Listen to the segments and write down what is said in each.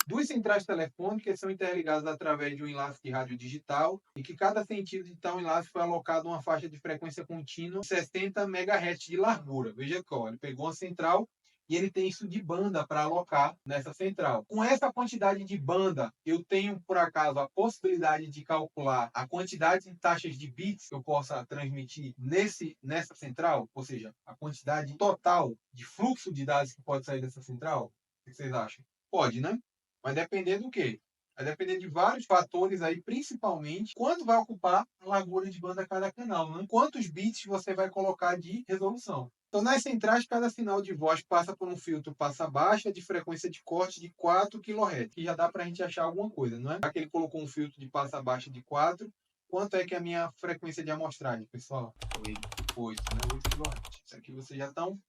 Duas centrais telefônicas são interligadas através de um enlace de rádio digital e que cada sentido de tal enlace foi alocado uma faixa de frequência contínua de 60 MHz de largura. Veja que ele pegou uma central e ele tem isso de banda para alocar nessa central. Com essa quantidade de banda, eu tenho, por acaso, a possibilidade de calcular a quantidade de taxas de bits que eu possa transmitir nessa central, ou seja, a quantidade total de fluxo de dados que pode sair dessa central. O que vocês acham? Pode, né? Vai depender do quê? Vai depender de vários fatores aí, principalmente quanto vai ocupar a largura de banda cada canal, né? Quantos bits você vai colocar de resolução. Então, nas centrais, cada sinal de voz passa por um filtro passa baixa de frequência de corte de 4 kHz, que já dá para a gente achar alguma coisa, não é? Já que ele colocou um filtro de passa baixa de 4, quanto é que é a minha frequência de amostragem, pessoal? 8, né? 8 kHz. Isso aqui vocês já estão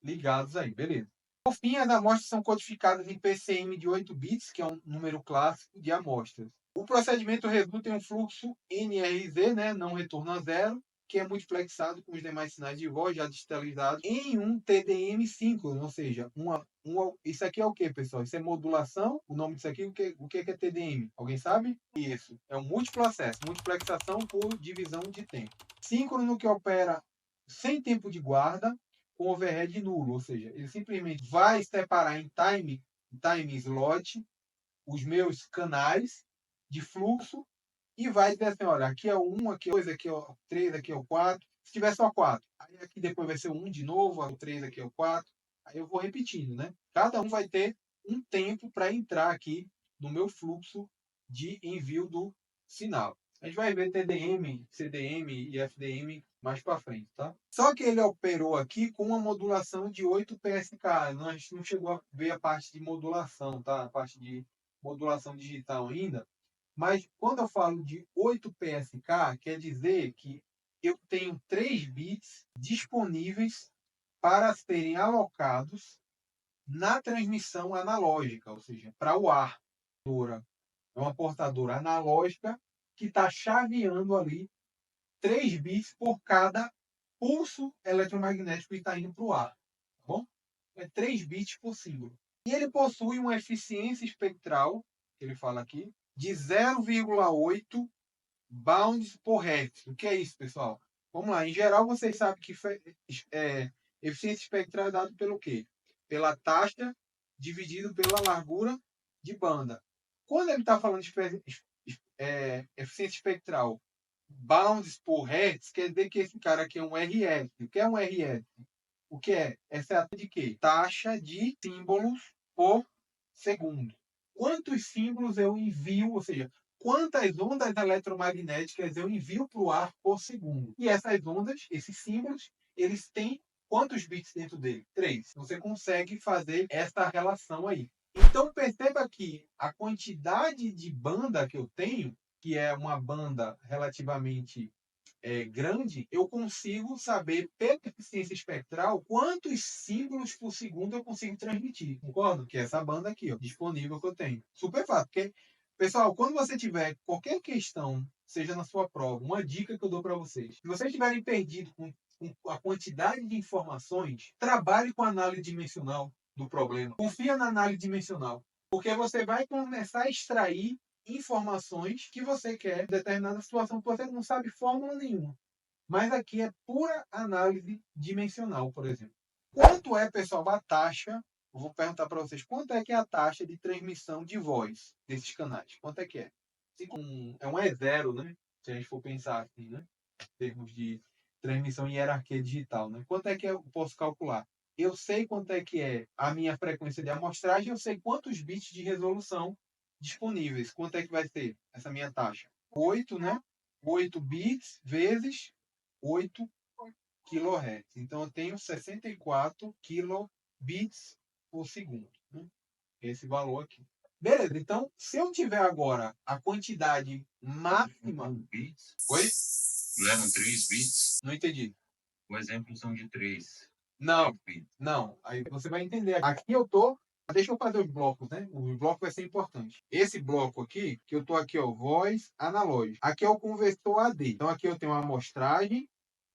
ligados aí, beleza. Por fim, as amostras são codificadas em PCM de 8 bits, que é um número clássico de amostras. O procedimento resulta em um fluxo NRZ, né, não retorno a zero, que é multiplexado com os demais sinais de voz já digitalizados em um TDM síncrono, ou seja, isso aqui é o que, pessoal? Isso é modulação? O nome disso aqui, o que é TDM? Alguém sabe? Isso, é um múltiplo acesso, multiplexação por divisão de tempo. Síncrono que opera sem tempo de guarda, com overhead nulo, ou seja, ele simplesmente vai separar em time slot os meus canais de fluxo e vai dizer assim, olha, aqui é o 1, aqui é o 2, aqui é o 3, aqui é o 4. Se tiver só 4, aí aqui depois vai ser o 1 de novo, o 3 aqui é o 4. Aí eu vou repetindo, né? Cada um vai ter um tempo para entrar aqui no meu fluxo de envio do sinal. A gente vai ver TDM, CDM e FDM mais para frente, tá? Só que ele operou aqui com uma modulação de 8 PSK. A gente não chegou a ver a parte de modulação, tá? A parte de modulação digital ainda. Mas quando eu falo de 8 PSK, quer dizer que eu tenho 3 bits disponíveis para serem alocados na transmissão analógica, ou seja, para o ar. É uma portadora analógica que está chaveando ali 3 bits por cada pulso eletromagnético que está indo para o ar. Tá bom? É 3 bits por símbolo. E ele possui uma eficiência espectral, que ele fala aqui, de 0,8 bounds por hertz. O que é isso, pessoal? Vamos lá. Em geral, vocês sabem que eficiência espectral é dado pelo quê? Pela taxa dividido pela largura de banda. Quando ele está falando de eficiência espectral bounds por hertz, quer dizer que esse cara aqui é um RF. O que é um RF? O que é? Essa é a de quê? Taxa de símbolos por segundo. Quantos símbolos eu envio, ou seja, quantas ondas eletromagnéticas eu envio para o ar por segundo. E essas ondas, esses símbolos, eles têm quantos bits dentro dele? 3. Você consegue fazer essa relação aí. Então perceba que a quantidade de banda que eu tenho, que é uma banda relativamente grande, eu consigo saber pela eficiência espectral quantos símbolos por segundo eu consigo transmitir. Concordo? Que é essa banda aqui, ó, disponível que eu tenho. Super fácil. Porque, pessoal, quando você tiver qualquer questão, seja na sua prova, uma dica que eu dou para vocês. Se vocês estiverem perdidos com a quantidade de informações, trabalhe com a análise dimensional do problema. Confia na análise dimensional. Porque você vai começar a extrair informações que você quer em determinada situação que você não sabe fórmula nenhuma. Mas aqui é pura análise dimensional, por exemplo. Quanto é, pessoal, a taxa? Eu vou perguntar para vocês, quanto é que é a taxa de transmissão de voz desses canais? Quanto é que é? É um E0, né? Se a gente for pensar assim, né? Em termos de transmissão em hierarquia digital, né? Quanto é que eu posso calcular? Eu sei quanto é que é a minha frequência de amostragem, eu sei quantos bits de resolução disponíveis. Quanto é que vai ser essa minha taxa? 8, né? 8 bits vezes 8 kHz. Então, eu tenho 64 kilobits por segundo. Né? Esse valor aqui. Beleza, então, se eu tiver agora a quantidade máxima... Bits. Oi? Não eram 3 bits? Não entendi. O exemplo são de 3. Não, não. Aí você vai entender. Aqui eu tô... Deixa eu fazer os blocos, né? O bloco vai ser importante. Esse bloco aqui, que eu tô aqui, ó, voz analógica. Aqui é o conversor AD. Então, aqui eu tenho a amostragem,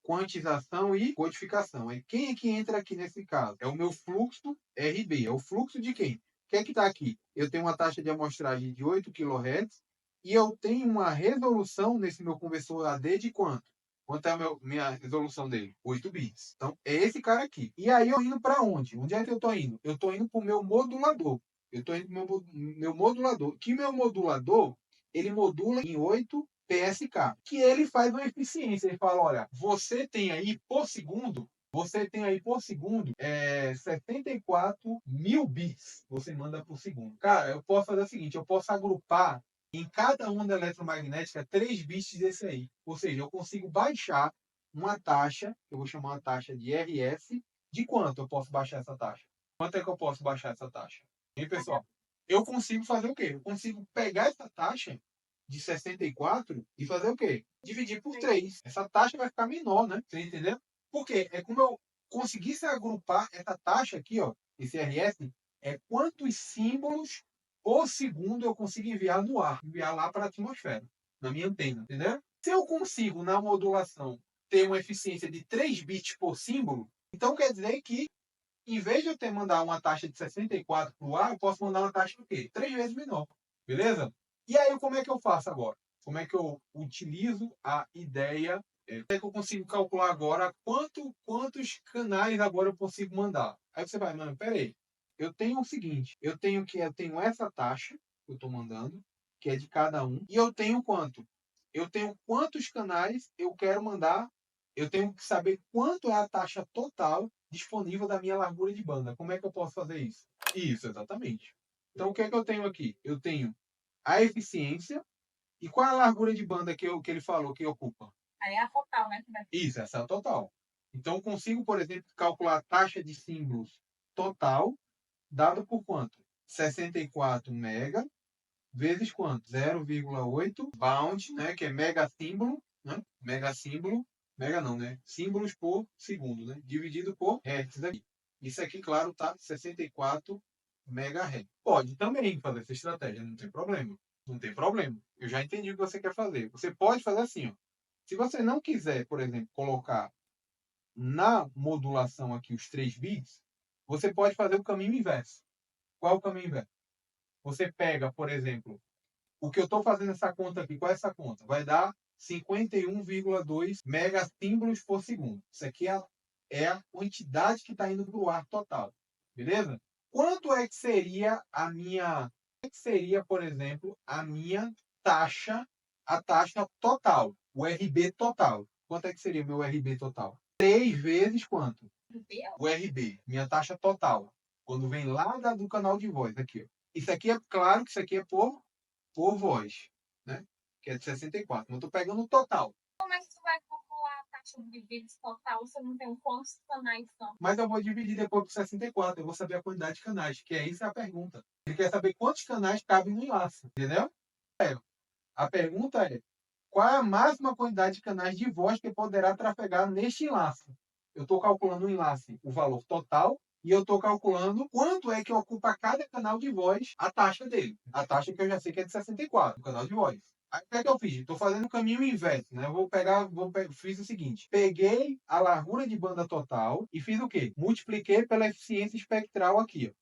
quantização e codificação. Aí quem é que entra aqui nesse caso? É o meu fluxo RB. É o fluxo de quem? que é que está aqui? Eu tenho uma taxa de amostragem de 8 kHz e eu tenho uma resolução nesse meu conversor AD de quanto? Quanto é a minha resolução dele? 8 bits. Então, é esse cara aqui. E aí eu indo para onde? Onde é que eu estou indo? Eu estou indo para o meu modulador. Eu estou indo para o meu modulador. Que meu modulador, ele modula em 8 PSK. Que ele faz uma eficiência. Ele fala, olha, você tem aí por segundo 74 mil bits você manda por segundo. Cara, eu posso fazer o seguinte, eu posso agrupar em cada onda eletromagnética 3 bits desse aí. Ou seja, eu consigo baixar uma taxa, eu vou chamar uma taxa de RF. De quanto eu posso baixar essa taxa? Quanto é que eu posso baixar essa taxa? E pessoal, eu consigo fazer o quê? Eu consigo pegar essa taxa de 64 e fazer o quê? Dividir por 3. Essa taxa vai ficar menor, né? Você entendeu? Por quê? É como eu conseguisse agrupar essa taxa aqui, ó, esse RF, é quantos símbolos por segundo eu consigo enviar no ar, enviar lá para a atmosfera, na minha antena, entendeu? Se eu consigo, na modulação, ter uma eficiência de 3 bits por símbolo, então quer dizer que, em vez de eu ter mandar uma taxa de 64 para o ar, eu posso mandar uma taxa o quê? 3 vezes menor. Beleza? E aí, como é que eu faço agora? Como é que eu utilizo a ideia? Como é que eu consigo calcular agora quantos canais agora eu consigo mandar? Aí você vai, mano, peraí. Eu tenho o seguinte, eu tenho essa taxa que eu estou mandando, que é de cada um, e eu tenho quanto? Eu tenho quantos canais eu quero mandar, eu tenho que saber quanto é a taxa total disponível da minha largura de banda. Como é que eu posso fazer isso? Isso, exatamente. Então, o que é que eu tenho aqui? Eu tenho a eficiência e qual é a largura de banda que ele falou que ocupa? Aí é a total, né? Isso, essa é a total. Então, eu consigo, por exemplo, calcular a taxa de símbolos total dado por quanto? 64 mega vezes quanto? 0,8 bound, né? Que é mega símbolo, né? Mega símbolo, mega não, né? Símbolos por segundo, né? Dividido por hertz aqui. Isso aqui, claro, tá 64 MHz. Pode também fazer essa estratégia, não tem problema. Não tem problema. Eu já entendi o que você quer fazer. Você pode fazer assim, ó. Se você não quiser, por exemplo, colocar na modulação aqui os 3 bits, você pode fazer o caminho inverso. Qual é o caminho inverso? Você pega, por exemplo, o que eu estou fazendo essa conta aqui, qual é essa conta? Vai dar 51,2 megasímbolos por segundo. Isso aqui é a quantidade que está indo para o ar total. Beleza? Quanto é que seria a minha. Quanto é que seria, por exemplo, a minha taxa, a taxa total, o RB total? Quanto é que seria o meu RB total? 3 vezes quanto? O RB, minha taxa total. Quando vem lá do canal de voz, aqui. Ó. Isso aqui é claro que isso aqui é por voz, né? Que é de 64. Eu estou pegando o total. Como é que tu vai calcular a taxa de bits total se eu não tenho quantos canais são? Mas eu vou dividir depois por 64. Eu vou saber a quantidade de canais, que é isso a pergunta. Ele quer saber quantos canais cabem no enlace, entendeu? A pergunta é, qual é a máxima quantidade de canais de voz que poderá trafegar neste enlace? Eu estou calculando o enlace, o valor total, e eu estou calculando quanto é que ocupa cada canal de voz, a taxa dele. A taxa que eu já sei que é de 64, o canal de voz. Aí, o que é que eu fiz? Estou fazendo o caminho inverso, né? Eu fiz o seguinte: peguei a largura de banda total e fiz o quê? Multipliquei pela eficiência espectral aqui, ó,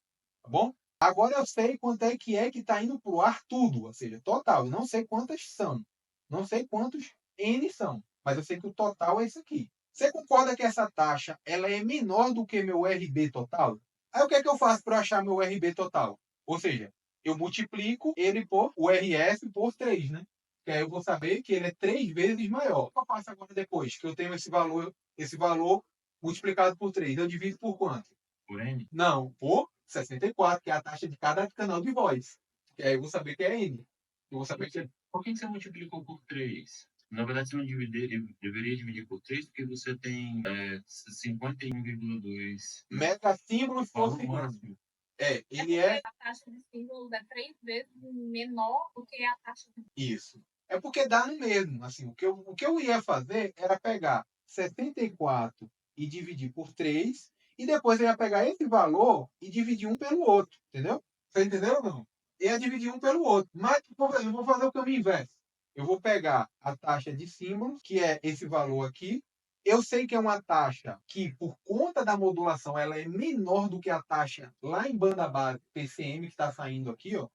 tá bom? Agora eu sei quanto é que está indo para o ar tudo, ou seja, total. Eu não sei quantas são. Não sei quantos N são, mas eu sei que o total é isso aqui. Você concorda que essa taxa ela é menor do que meu RB total? Aí o que é que eu faço para achar meu RB total? Ou seja, eu multiplico ele por o RS por 3, né? Que aí eu vou saber que ele é 3 vezes maior. O que eu faço agora depois que eu tenho esse valor multiplicado por 3? Eu divido por quanto? Por N? Não, por 64, que é a taxa de cada canal de voz. E aí eu vou saber que é N. Eu vou saber que é... Por que você multiplicou por 3? Na verdade, você não deveria dividir por 3, porque você tem 51,2 megasímbolos por segundo. Ele é... A taxa de símbolos é 3 vezes menor do que a taxa de... Isso. É porque dá no mesmo. Assim, o que eu ia fazer era pegar 64 e dividir por 3, e depois eu ia pegar esse valor e dividir um pelo outro. Entendeu? Você entendeu ou não? Ia dividir um pelo outro. Mas eu vou fazer o caminho inverso. Eu vou pegar a taxa de símbolos, que é esse valor aqui, Eu sei que é uma taxa que, por conta da modulação, ela é menor do que a taxa lá em banda base PCM que está saindo aqui, ó.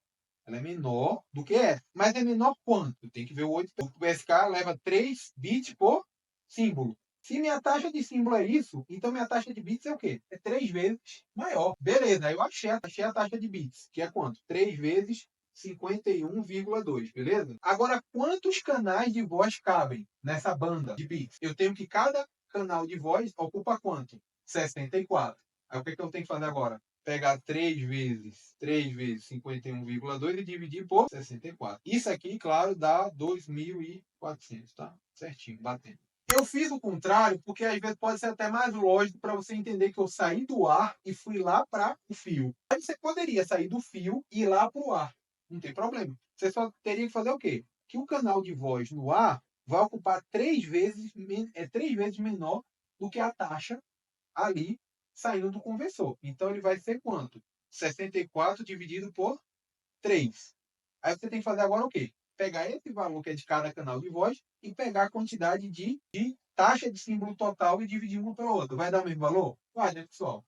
Ela é menor do que essa. Mas é menor quanto? Tem que ver o 8. O PSK leva 3 bits por símbolo. Se minha taxa de símbolo é isso, então minha taxa de bits é o quê? É 3 vezes maior. Beleza, aí eu achei a taxa de bits, que é quanto? 3 vezes 51,2, beleza? Agora, quantos canais de voz cabem nessa banda de bits? Eu tenho que cada canal de voz ocupa quanto? 64. Aí o que eu tenho que fazer agora? Pegar 3 vezes 51,2 e dividir por 64. Isso aqui, claro, dá 2.400, tá? Certinho, batendo. Eu fiz o contrário porque às vezes pode ser até mais lógico para você entender que eu saí do ar e fui lá para o fio. Aí você poderia sair do fio e ir lá para o ar. Não tem problema. Você só teria que fazer o quê? Que o canal de voz no ar vai ocupar 3 vezes menor do que a taxa ali saindo do conversor. Então ele vai ser quanto? 64 dividido por 3. Aí você tem que fazer agora o quê? Pegar esse valor que é de cada canal de voz e pegar a quantidade de taxa de símbolo total e dividir um pelo outro. Vai dar o mesmo valor? Vai, né, pessoal?